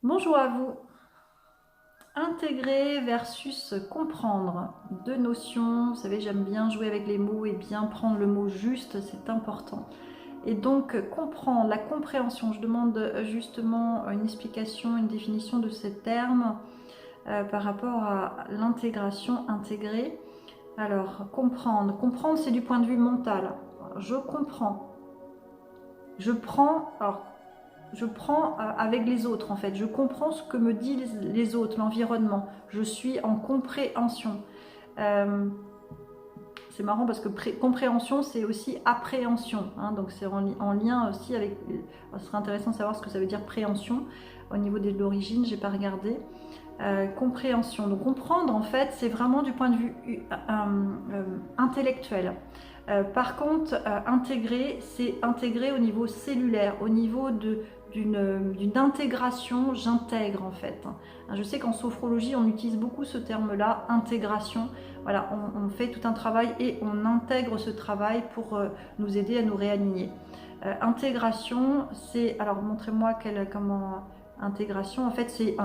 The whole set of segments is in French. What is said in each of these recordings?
Bonjour à vous. Intégrer versus comprendre. Deux notions. Vous savez, j'aime bien jouer avec les mots et bien prendre le mot juste, c'est important. Et donc, comprendre, la compréhension. Je demande justement une explication, une définition de ces termes par rapport à l'intégration, intégrer. Alors, comprendre. Comprendre, c'est du point de vue mental. Je comprends. Je prends. Alors, je prends avec les autres en fait, je comprends ce que me disent les autres, l'environnement, je suis en compréhension. Euh, c'est marrant parce que compréhension c'est aussi appréhension, hein, donc c'est en lien aussi avec, ce serait intéressant de savoir ce que ça veut dire préhension, au niveau de l'origine, j'ai pas regardé. Compréhension, donc comprendre en fait c'est vraiment du point de vue intellectuel. Par contre, intégrer, c'est intégrer au niveau cellulaire, au niveau d'une intégration, j'intègre en fait. Je sais qu'en sophrologie, on utilise beaucoup ce terme-là, intégration. Voilà, on fait tout un travail et on intègre ce travail pour nous aider à nous réaligner. Intégration, c'est, alors montrez-moi comment intégration, en fait, c'est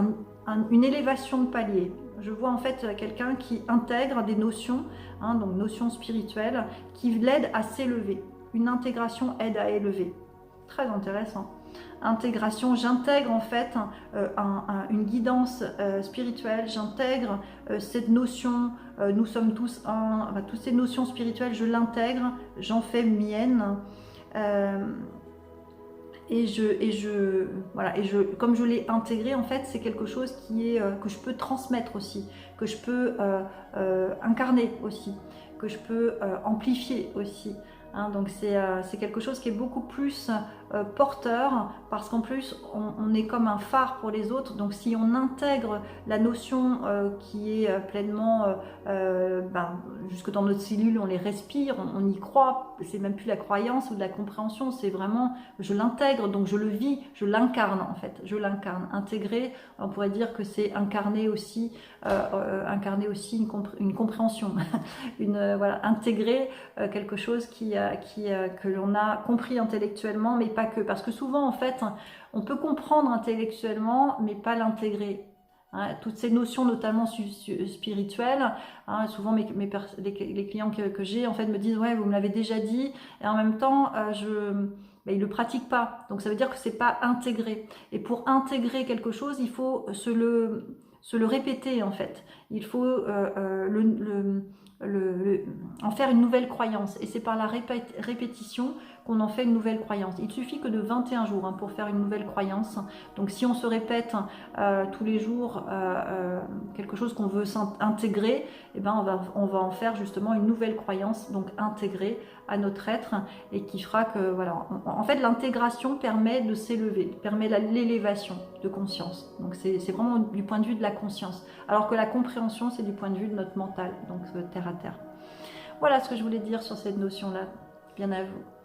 une élévation de palier. Je vois en fait quelqu'un qui intègre des notions, hein, donc notions spirituelles, qui l'aident à s'élever. Une intégration aide à élever. Très intéressant. Intégration, j'intègre en fait une guidance spirituelle, j'intègre cette notion, nous sommes tous un, enfin, toutes ces notions spirituelles, je l'intègre, j'en fais mienne. Euh, voilà, comme je l'ai intégré, en fait, c'est quelque chose que je peux transmettre aussi, que je peux incarner aussi, que je peux amplifier aussi. Hein, donc c'est quelque chose qui est beaucoup plus porteur, parce qu'en plus on est comme un phare pour les autres. Donc si on intègre la notion qui est pleinement jusque dans notre cellule, on les respire, on y croit. C'est même plus la croyance ou de la compréhension, c'est vraiment je l'intègre, donc je le vis, je l'incarne en fait, je l'incarne. Intégrer, on pourrait dire que c'est incarner aussi une compréhension, voilà, intégrer quelque chose que l'on a compris intellectuellement, mais pas que. Parce que souvent, en fait, on peut comprendre intellectuellement, mais pas l'intégrer. Hein, toutes ces notions, notamment spirituelles, hein, souvent les clients que j'ai en fait me disent ouais, vous me l'avez déjà dit, et en même temps, ils ne le pratiquent pas. Donc ça veut dire que c'est pas intégré. Et pour intégrer quelque chose, il faut se le répéter en fait. Il faut en faire une nouvelle croyance. Et c'est par la répétition qu'on en fait une nouvelle croyance. Il suffit que de 21 jours hein, pour faire une nouvelle croyance. Donc si on se répète tous les jours quelque chose qu'on veut intégrer, eh ben on va en faire justement une nouvelle croyance, donc intégrée à notre être, et qui fera que voilà. En fait, l'intégration permet de s'élever, permet l'élévation de conscience. Donc c'est vraiment du point de vue de la conscience. Alors que la compréhension, c'est du point de vue de notre mental, donc terre à terre. Voilà ce que je voulais dire sur cette notion-là. Bien à vous.